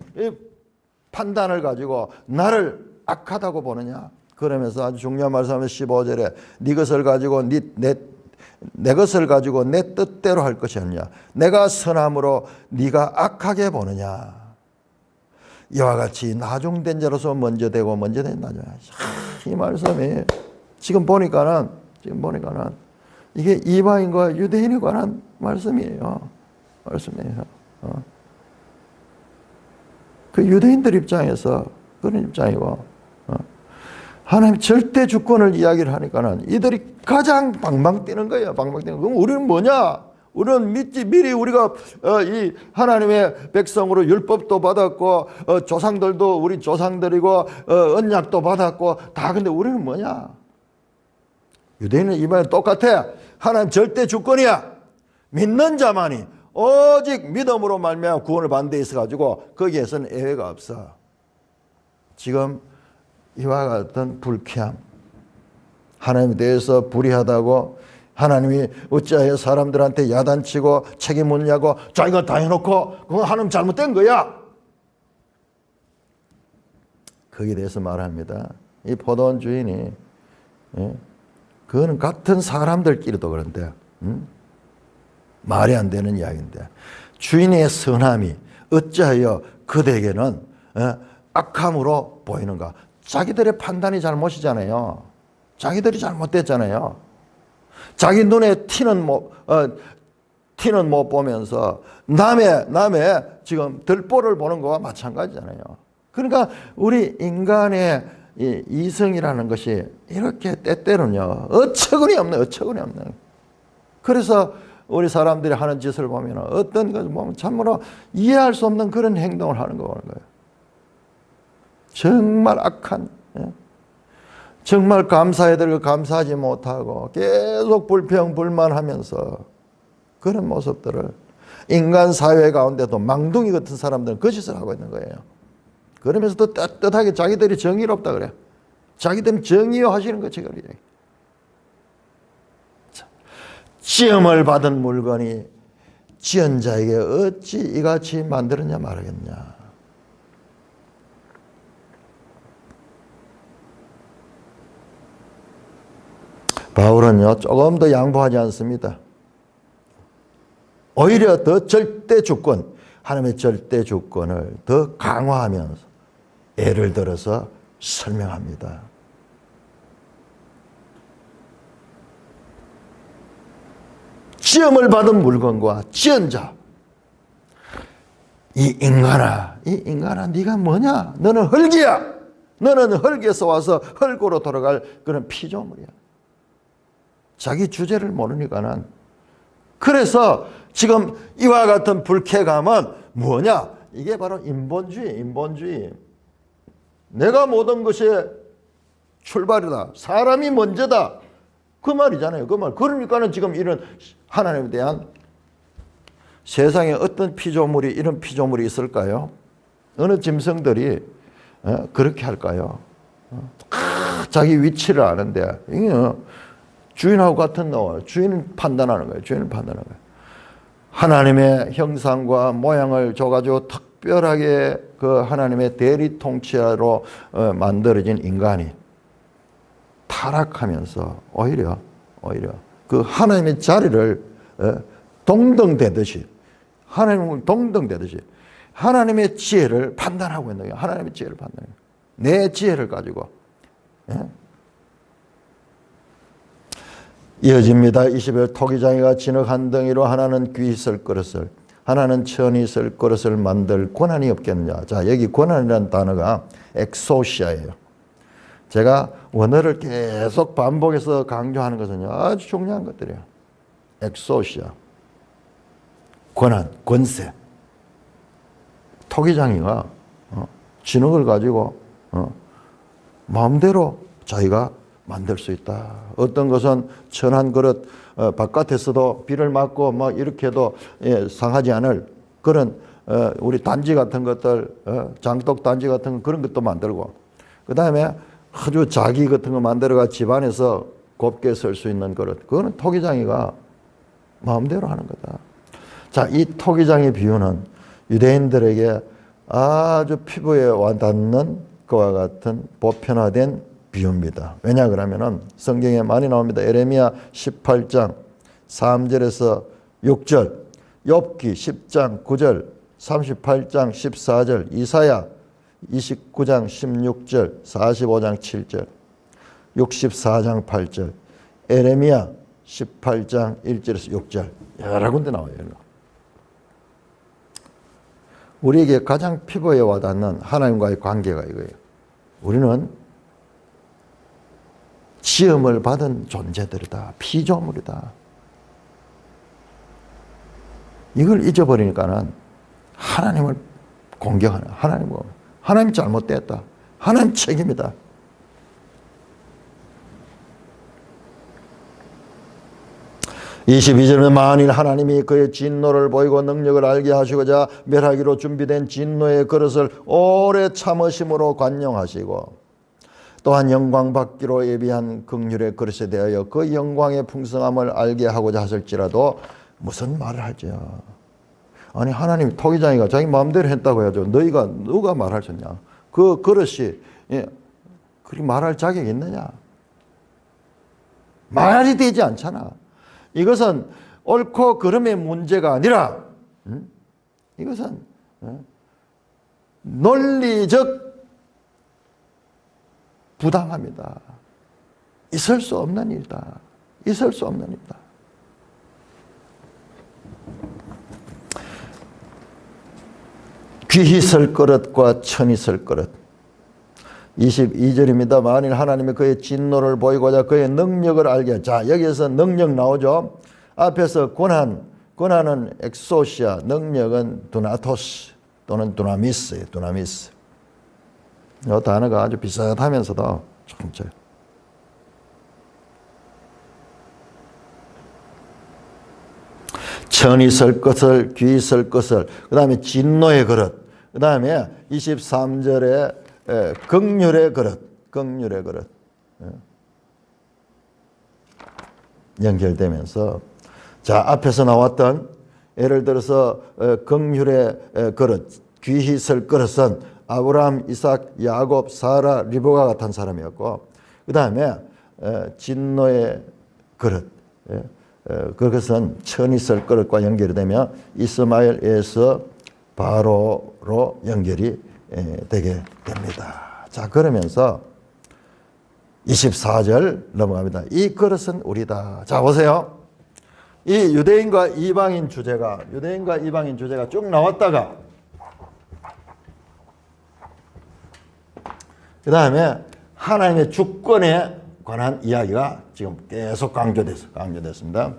판단을 가지고 나를 악하다고 보느냐. 그러면서 아주 중요한 말씀을 15절에 네 것을 가지고 내 것을 가지고 내 뜻대로 할 것이 아니냐. 내가 선함으로 네가 악하게 보느냐. 이와 같이 나중된 자로서 먼저 되고 먼저 된 나중. 이 말씀이 지금 보니까는 이게 이방인과 유대인에 관한 말씀이에요. 말씀이에요. 그 유대인들 입장에서 그런 입장이고 하나님 절대 주권을 이야기를 하니까는 이들이 가장 방방 뛰는 거예요. 방방 뛰는 거. 그럼 우리는 뭐냐? 우리는 미리 우리가 이 하나님의 백성으로 율법도 받았고 조상들도 우리 조상들이고 언약도 받았고 다. 근데 우리는 뭐냐? 유대인은 이번에 똑같아. 하나님 절대 주권이야. 믿는 자만이 오직 믿음으로 말미암아 구원을 받는 데 있어가지고 거기에서는 예외가 없어. 지금 이와 같은 불쾌함, 하나님에 대해서 불의하다고 하나님이 어찌하여 사람들한테 야단치고 책임 묻냐고 자기가 다 해놓고 그건 하나님 잘못된 거야. 거기에 대해서 말합니다. 이 포도원 주인이 그거는 같은 사람들끼리도 그런데 말이 안 되는 이야기인데 주인의 선함이 어찌하여 그들에게는 악함으로 보이는가. 자기들의 판단이 잘못이잖아요. 자기들이 잘못됐잖아요. 자기 눈에 티는 못 보면서 남의 지금 들보를 보는 거와 마찬가지잖아요. 그러니까 우리 인간의 이 이성이라는 것이 이렇게 때때로는요 어처구니 없는. 그래서 우리 사람들이 하는 짓을 보면 어떤 것을 보면 참으로 이해할 수 없는 그런 행동을 하는 거예요. 정말 악한, 정말 감사해야 될 거 감사하지 못하고 계속 불평 불만하면서 그런 모습들을 인간 사회 가운데도 망둥이 같은 사람들은 그 짓을 하고 있는 거예요. 그러면서 또 떳떳하게 자기들이 정의롭다 그래. 자기들은 정의화하시는 거지. 시험을 받은 물건이 지은 자에게 어찌 이같이 만들었냐 말하겠냐. 바울은요 조금 더 양보하지 않습니다. 오히려 더 절대 주권, 하나님의 절대 주권을 더 강화하면서 예를 들어서 설명합니다. 시험을 받은 물건과 지은 자, 이 인간아 네가 뭐냐? 너는 흙이야. 너는 흙에서 와서 흙으로 돌아갈 그런 피조물이야. 자기 주제를 모르니까는. 그래서 지금 이와 같은 불쾌감은 뭐냐? 이게 바로 인본주의. 내가 모든 것의 출발이다. 사람이 먼저다. 그 말이잖아요. 그 말. 그러니까는 지금 이런 하나님에 대한 세상에 어떤 피조물이 이런 피조물이 있을까요? 어느 짐승들이 그렇게 할까요? 자기 위치를 아는데 이게 주인하고 같은 나와. 주인은 판단하는 거예요. 주인은 판단하는 거예요. 하나님의 형상과 모양을 줘가지고 특별하게 그 하나님의 대리 통치자로 만들어진 인간이 타락하면서 오히려 그 하나님의 자리를 동등되듯이 하나님의 지혜를 판단하고 있는 거예요. 하나님의 지혜를 판단해요. 내 지혜를 가지고. 이어집니다. 20일 토기장이가 진흙 한 덩이로 하나는 귀 있을 그릇을 하나는 천이 있을 그릇을 만들 권한이 없겠느냐. 자, 여기 권한이라는 단어가 엑소시아예요. 제가 원어를 계속 반복해서 강조하는 것은 아주 중요한 것들이에요. 엑소시아. 권한, 권세. 토기장이가 진흙을 가지고 마음대로 자기가 만들 수 있다. 어떤 것은 천한 그릇 바깥에서도 비를 맞고 막 이렇게 해도 상하지 않을 그런 우리 단지 같은 것들 장독 단지 같은 거 그런 것도 만들고 그 다음에 아주 자기 같은 거 만들어가 집안에서 곱게 설 수 있는 그릇 그거는 토기장이가 마음대로 하는 거다. 자, 이 토기장의 비유는 유대인들에게 아주 피부에 와닿는 그와 같은 보편화된 비유입니다. 왜냐 그러면은 성경에 많이 나옵니다. 에레미야 18장 3절에서 6절, 욥기 10장 9절, 38장 14절, 이사야 29장 16절, 45장 7절, 64장 8절, 에레미야 18장 1절에서 6절 여러 군데 나와요. 우리에게 가장 피부에 와닿는 하나님과의 관계가 이거예요. 우리는 지음을 받은 존재들이다. 피조물이다. 이걸 잊어버리니까는 하나님을 공경하는 하나님 잘못됐다. 하나님 책임이다. (22절은) 만일 하나님이 그의 진노를 보이고 능력을 알게 하시고자 멸하기로 준비된 진노의 그릇을 오래 참으심으로 관용하시고 또한 영광 받기로 예비한 긍휼의 그릇에 대하여 그 영광의 풍성함을 알게 하고자 하실지라도 무슨 말을 하죠? 아니 하나님 토기장이가 자기 마음대로 했다고 해야죠. 누가 말할 수 있냐? 그 그릇이 그리 말할 자격이 있느냐? 말이 되지 않잖아. 이것은 옳고 그름의 문제가 아니라 이것은 논리적 부당합니다. 있을 수 없는 일이다. 있을 수 없는 일이다. 귀히 쓸 그릇과 천이 쓸 그릇. 22절입니다. 만일 하나님이 그의 진노를 보이고자 그의 능력을 알게. 자, 여기에서 능력 나오죠. 앞에서 권한은 엑소시아, 능력은 두나토스 또는 두나미스예요. 두나미스. 이 단어가 아주 비슷하면서도 좀 져요. 천이 쓸 것을, 귀히 쓸 것을, 그 다음에 진노의 그릇, 그 다음에 23절에 긍휼의 그릇, 긍휼의 그릇 연결되면서 자 앞에서 나왔던 예를 들어서 긍휼의 그릇, 귀히 쓸 그릇은 아브라함, 이삭, 야곱, 사라, 리브가 같은 사람이었고 그 다음에 진노의 그릇, 그것은 천이 쓸 그릇과 연결이 되면 이스마엘에서 바로로 연결이 되게 됩니다. 자, 그러면서 24절 넘어갑니다. 이 그릇은 우리다. 자, 보세요. 이 유대인과 이방인 주제가 쭉 나왔다가 그 다음에 하나님의 주권에 관한 이야기가 지금 계속 강조됐습니다.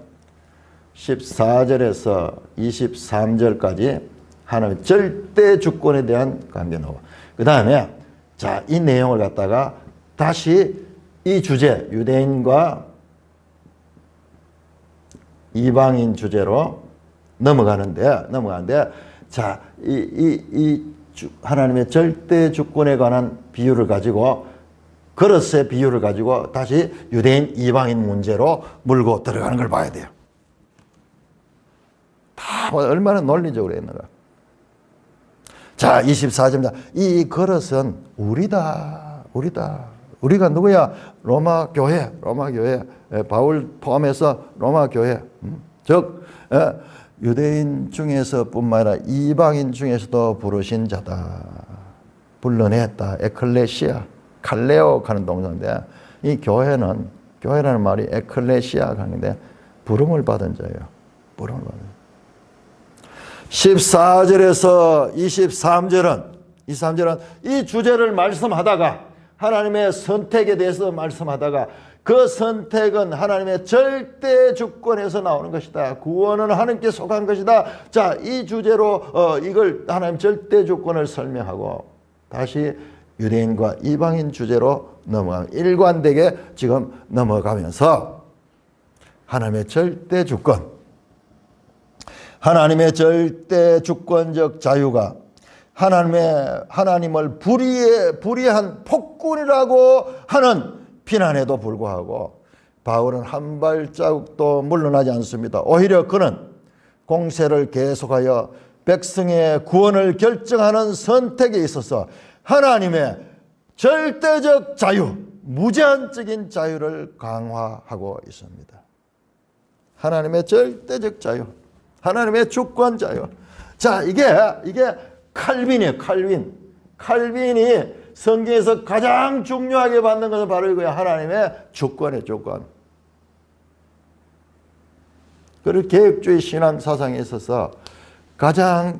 14절에서 23절까지 하나님의 절대 주권에 대한 강조 나와. 그 다음에 자, 이 내용을 갖다가 다시 이 주제, 유대인과 이방인 주제로 넘어가는데 자, 하나님의 절대 주권에 관한 비유를 가지고 그릇의 비유를 가지고 다시 유대인 이방인 문제로 물고 들어가는 걸 봐야 돼요. 다 얼마나 논리적으로 했는가. 자, 24절입니다. 이 그릇은 우리다. 우리가 누구야? 로마 교회. 바울 포함해서 로마 교회. 즉 유대인 중에서 뿐만 아니라 이방인 중에서도 부르신 자다. 불러냈다. 에클레시아. 칼레오 하는 동사인데 이 교회라는 말이 에클레시아 하는데 부름을 받은 자예요. 부름을 받은 자. 14절에서 23절은 이 주제를 말씀하다가 하나님의 선택에 대해서 말씀하다가 그 선택은 하나님의 절대 주권에서 나오는 것이다. 구원은 하나님께 속한 것이다. 자, 이 주제로 이걸 하나님 절대 주권을 설명하고 다시 유대인과 이방인 주제로 일관되게 지금 넘어가면서 하나님의 절대 주권, 하나님의 절대 주권적 자유가 하나님을 불의한 폭군이라고 하는 비난에도 불구하고 바울은 한 발자국도 물러나지 않습니다. 오히려 그는 공세를 계속하여 백성의 구원을 결정하는 선택에 있어서 하나님의 절대적 자유, 무제한적인 자유를 강화하고 있습니다. 하나님의 절대적 자유, 하나님의 주권 자유. 자, 이게 칼빈이에요. 칼빈이 성경에서 가장 중요하게 받는 것은 바로 이거야. 하나님의 주권의 주권. 그리고 개혁주의 신앙 사상에 있어서 가장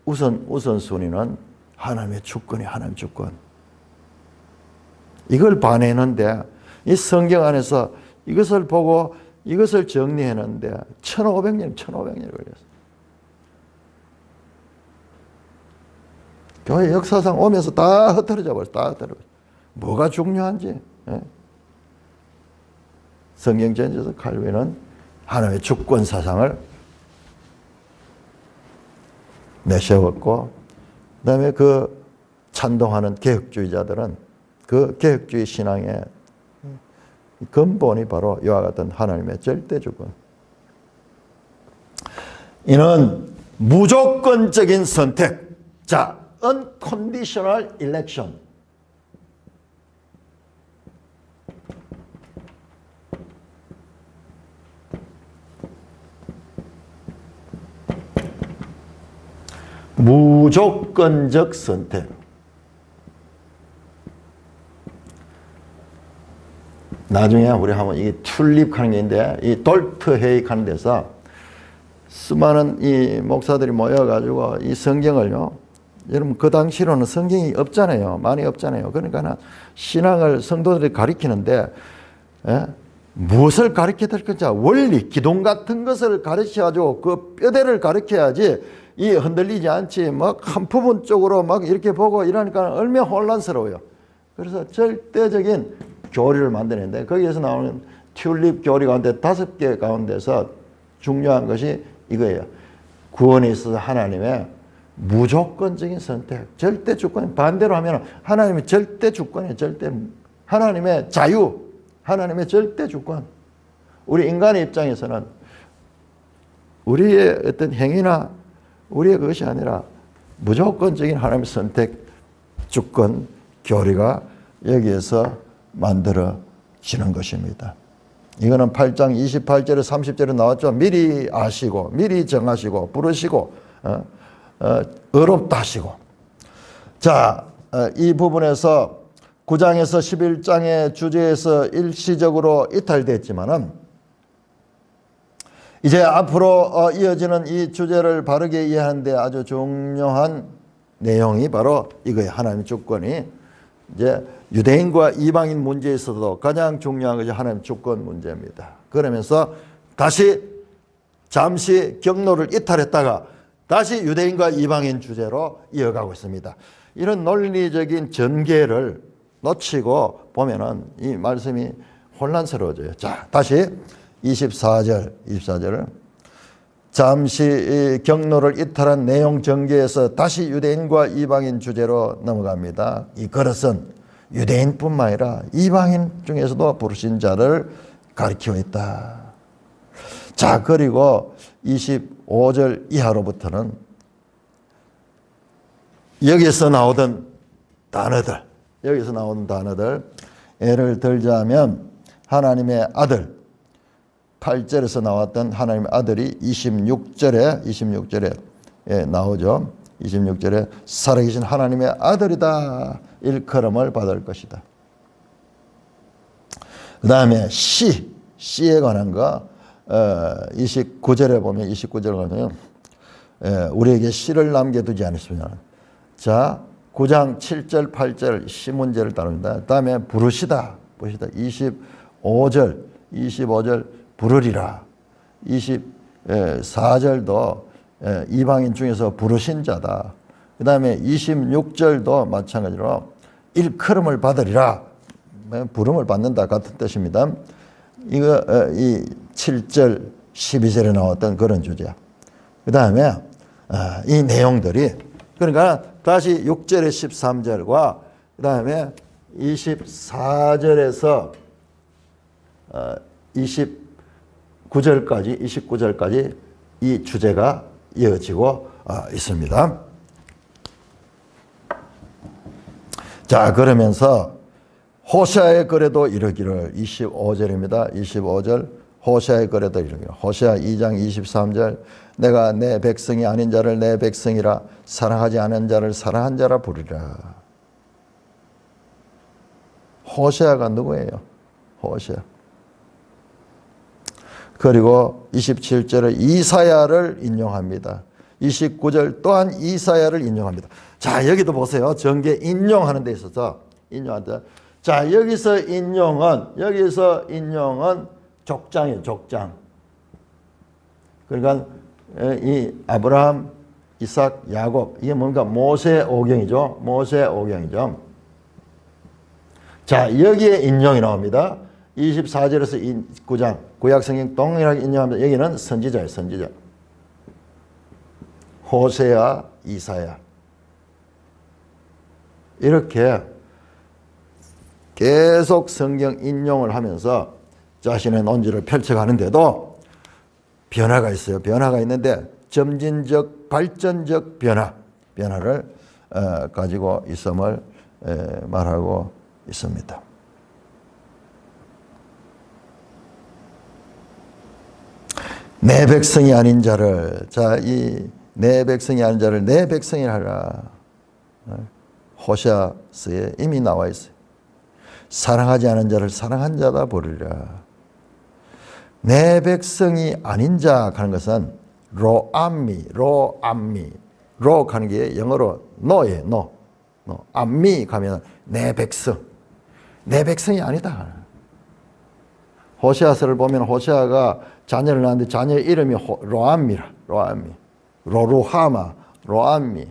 우선순위는 하나님의 주권이 하나님 주권. 이걸 반해는데 이 성경 안에서 이것을 보고 이것을 정리했는데 1500년 걸렸어요. 교회 역사상 오면서 다 흩어져 버렸어. 뭐가 중요한지. 성경 전체에서 칼빈은 하나님의 주권 사상을 내세웠고 그다음에 그 찬동하는 개혁주의자들은 그 개혁주의 신앙의 근본이 바로 이와 같은 하나님의 절대 주권. 이는 무조건적인 선택. 자, unconditional election. 무조건적 선택. 나중에 우리 한번 이게 튤립 하는 게 있는데 이 돌트 회의 하는 데서 수많은 이 목사들이 모여가지고 이 성경을요. 여러분 그 당시로는 성경이 없잖아요. 많이 없잖아요. 그러니까 신앙을 성도들이 가르치는데 무엇을 가르쳐야 될 건지 원리, 기동 같은 것을 가르쳐가지고 그 뼈대를 가르쳐야지 이 흔들리지 않지 막 한 부분 쪽으로 막 이렇게 보고 이러니까 얼마나 혼란스러워요. 그래서 절대적인 교리를 만드는데 거기에서 나오는 튤립 교리 가운데 5개 가운데서 중요한 것이 이거예요. 구원에 있어서 하나님의 무조건적인 선택, 절대 주권. 반대로 하면 하나님의 절대 주권이에요. 하나님의 자유, 하나님의 절대 주권. 우리 인간의 입장에서는 우리의 어떤 행위나 우리의 그것이 아니라 무조건적인 하나님의 선택, 주권, 교리가 여기에서 만들어지는 것입니다. 이거는 8장 28절에 30절에 나왔죠. 미리 아시고 미리 정하시고 부르시고 의롭다 하시고. 자, 이 부분에서 9장에서 11장의 주제에서 일시적으로 이탈됐지만은 이제 앞으로 이어지는 이 주제를 바르게 이해하는 데 아주 중요한 내용이 바로 이거예요. 하나님의 주권이 이제 유대인과 이방인 문제에서도 가장 중요한 것이 하나님 주권 문제입니다. 그러면서 다시 잠시 경로를 이탈했다가 다시 유대인과 이방인 주제로 이어가고 있습니다. 이런 논리적인 전개를 놓치고 보면은 이 말씀이 혼란스러워져요. 자, 다시 24절을 잠시 경로를 이탈한 내용 전개에서 다시 유대인과 이방인 주제로 넘어갑니다. 이 그릇은 유대인뿐만 아니라 이방인 중에서도 부르신 자를 가리키고 있다. 자, 그리고 25절 이하로부터는 여기서 나오던 단어들, 예를 들자면 하나님의 아들, 8절에서 나왔던 하나님의 아들이 26절에 나오죠. 26절에 살아계신 하나님의 아들이다 일컬음을 받을 것이다. 그 다음에 씨에 관한 거 29절에 보면 29절에 보면 우리에게 씨를 남겨두지 않으시면, 자 9장 7절 8절 씨 문제를 다룹니다. 그 다음에 부르시다 25절 부르리라. 24절도 이방인 중에서 부르신 자다. 그 다음에 26절도 마찬가지로 일컬음을 받으리라. 부름을 받는다 같은 뜻입니다. 이거 이 7절 12절에 나왔던 그런 주제야. 그 다음에 이 내용들이, 그러니까 다시 6절의 13절과 그 다음에 24절에서 29절까지 이 주제가 이어지고 있습니다. 자, 그러면서 호세아의 글에도 이르기를 25절입니다. 25절 호세아의 글에도 이르기를, 호세아 2장 23절 내가 내 백성이 아닌 자를 내 백성이라 사랑하지 않은 자를 사랑한 자라 부르리라. 호세아가 누구예요? 호세아. 그리고 27절에 이사야를 인용합니다. 29절 또한 이사야를 인용합니다. 자, 여기도 보세요. 전개 인용하는 데 있어서 인용한다. 자, 여기서 인용은 족장이에요. 족장. 그러니까 이 아브라함, 이삭, 야곱, 이게 뭔가 모세오경이죠. 자, 여기에 인용이 나옵니다. 24절에서 9장 구약성경 동일하게 인용합니다. 여기는 선지자예요. 선지자. 호세아, 이사야. 이렇게 계속 성경 인용을 하면서 자신의 논지를 펼쳐가는데도 변화가 있어요. 변화가 있는데 점진적, 발전적 변화를 가지고 있음을 말하고 있습니다. 내 백성이 아닌 자를, 자, 이 내 백성이 아닌 자를 내 백성이라 하라. 호세아서에 이미 나와 있어요. 사랑하지 않은 자를 사랑한 자다 부르리라. 내 백성이 아닌 자 하는 것은 로 하는 게 영어로 no예요. 암미 가면 내 백성이 아니다. 호세아서를 보면 호세아가 자녀를 낳았는데 자녀의 이름이 로루하마, 로암미,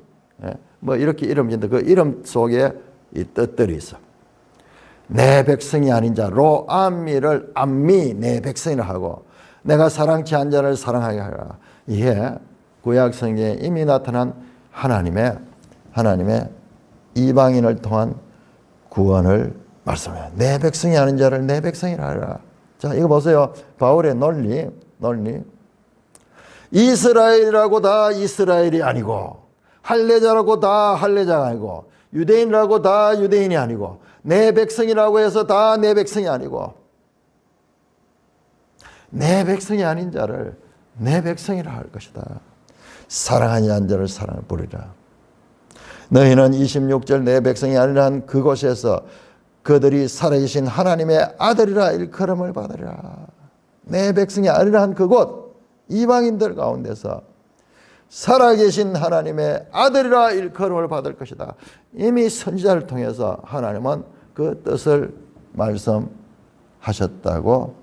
뭐 이렇게 이름이 있는데 그 이름 속에 이 뜻들이 있어. 내 백성이 아닌 자, 로암미를 암미, 내 백성이라 하고, 내가 사랑치 않은 자를 사랑하게 하라. 이게 구약 성경에 이미 나타난 하나님의 이방인을 통한 구원을 말씀해요. 내 백성이 아닌 자를 내 백성이라 하라. 자, 이거 보세요. 바울의 논리. 이스라엘이라고 다 이스라엘이 아니고, 할례자라고 다 할례자가 아니고, 유대인이라고 다 유대인이 아니고, 내 백성이라고 해서 다 내 백성이 아니고, 내 백성이 아닌 자를 내 백성이라 할 것이다. 사랑하지 않은 자를 사랑을 부리라. 너희는 26절 내 백성이 아니란 그곳에서 그들이 살아계신 하나님의 아들이라 일컬음을 받으리라. 내 백성이 아니란 그곳, 이방인들 가운데서 살아계신 하나님의 아들이라 일컬음을 받을 것이다. 이미 선지자를 통해서 하나님은 그 뜻을 말씀하셨다고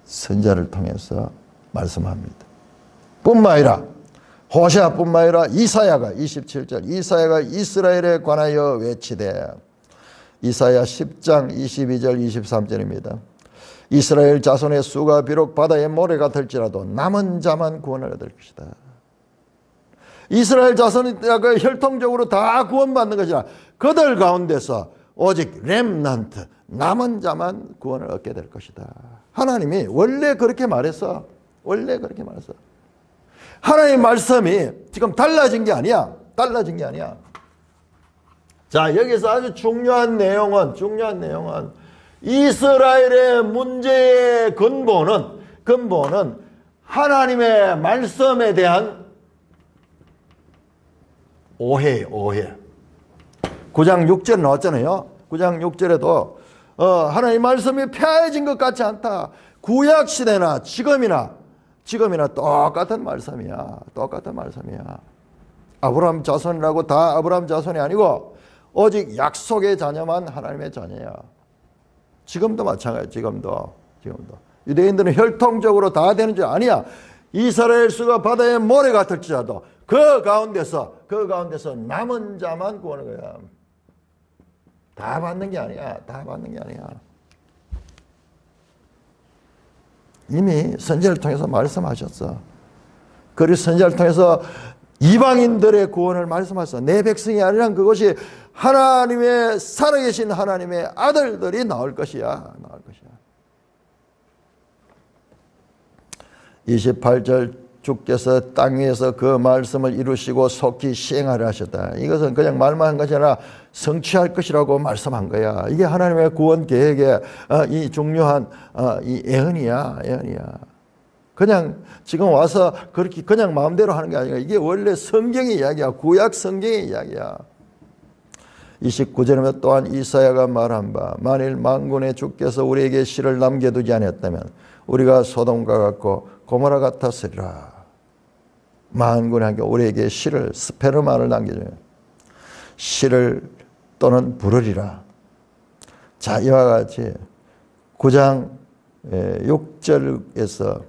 선지자를 통해서 말씀합니다. 뿐만 아니라 호세아뿐만 아니라 이사야가 27절 이사야가 이스라엘에 관하여 외치되 이사야 10장 22절 23절입니다. 이스라엘 자손의 수가 비록 바다의 모래가 될지라도 남은 자만 구원을 얻을 것이다. 이스라엘 자손이 혈통적으로 다 구원받는 것이라 그들 가운데서 오직 렘넌트 남은 자만 구원을 얻게 될 것이다. 하나님이 원래 그렇게 말했어. 원래 그렇게 말했어. 하나님의 말씀이 지금 달라진 게 아니야. 달라진 게 아니야. 자, 여기서 아주 중요한 내용은 이스라엘의 문제의 근본은 하나님의 말씀에 대한 오해예요. 오해. 9장 6절 나왔잖아요. 9장 6절에도 하나님의 말씀이 폐해진 것 같지 않다. 구약 시대나 지금이나 똑같은 말씀이야. 똑같은 말씀이야. 아브라함 자손이라고 다 아브라함 자손이 아니고 오직 약속의 자녀만 하나님의 자녀야. 지금도 마찬가지야. 지금도. 유대인들은 혈통적으로 다 되는 줄 아니야. 이스라엘 수가 바다의 모래 같을지라도 그 가운데서 남은 자만 구하는 거야. 다 받는 게 아니야. 다 받는 게 아니야. 이미 선지자를 통해서 말씀하셨어. 그리고 선지자를 통해서 이방인들의 구원을 말씀하셨어. 내 백성이 아니란 그것이 하나님의 살아계신 하나님의 아들들이 나올 것이야. 28절 주께서 땅 위에서 그 말씀을 이루시고 속히 시행하려 하셨다. 이것은 그냥 말만 한 것이 아니라 성취할 것이라고 말씀한 거야. 이게 하나님의 구원 계획의 이 중요한 이 예언이야. 그냥 지금 와서 그렇게 그냥 마음대로 하는 게 아니라 이게 원래 성경의 이야기야. 구약 성경의 이야기야. 29절에 또한 이사야가 말한 바 만일 만군의 주께서 우리에게 씨를 남겨두지 않았다면 우리가 소돔과 같고 고모라 같았으리라. 만군의 우리에게 씨를 스페르마를 남겨주면 씨를 또는 부르리라. 자, 이와 같이 9장 6절에서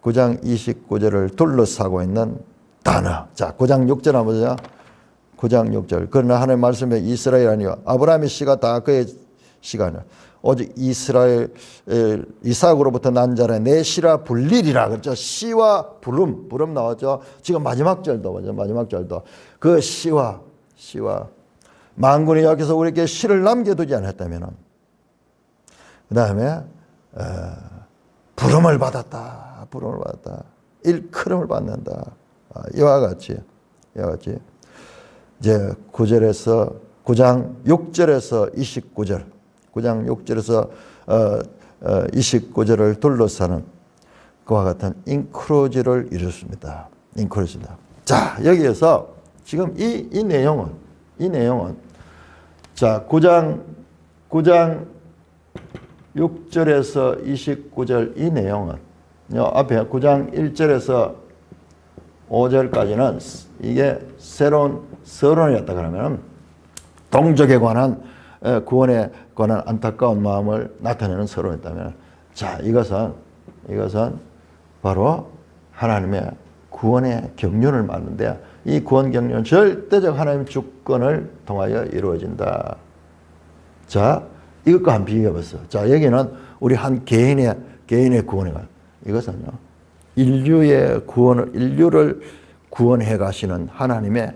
9장 29절을 둘러싸고 있는 단어. 자, 9장 6절 한번 보자. 9장 6절. 그러나 하나님의 말씀에 이스라엘 아니요 아브라함의 씨가 다 그의 씨가 아니라 오직 이스라엘 이삭으로부터 난 자라 내 씨라 불리리라. 그렇죠? 씨와 부름 나왔죠. 지금 마지막 절도 보죠. 마지막 절도 그 씨와 만군의 여기서 우리에게 씨를 남겨두지 않았다면은 그 다음에 부름을 받았다. 일컬음을 받는다. 이와 같이 이제 9절에서 9장 6절에서 29절 9장 6절에서 29절을 둘러싸는 그와 같은 인크로즈를 이뤘습니다. 인크로즈다. 자, 여기에서 지금 이 내용은 자, 9장 6절에서 29절 이 내용은 앞에 9장 1절에서 5절까지는 이게 새로운 서론이었다 그러면 동족에 관한 구원에 관한 안타까운 마음을 나타내는 서론이었다면 자, 이것은 바로 하나님의 구원의 경륜을 말하는데 이 구원 경륜은 절대적 하나님의 주권을 통하여 이루어진다. 자, 이것과 한번 비교해봤어. 자, 여기는 우리 한 개인의 구원에 관한 이것은요, 인류를 구원해 가시는 하나님의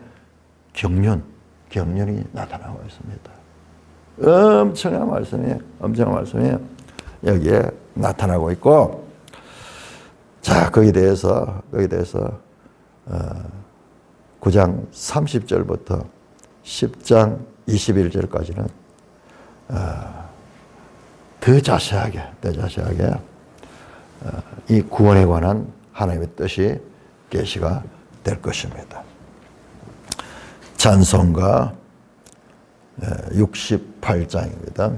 경륜이 나타나고 있습니다. 엄청난 말씀이 여기에 나타나고 있고, 자, 거기에 대해서 9장 30절부터 10장 21절까지는 더 자세하게 이 구원에 관한 하나님의 뜻이 계시가 될 것입니다. 찬송가 68장입니다.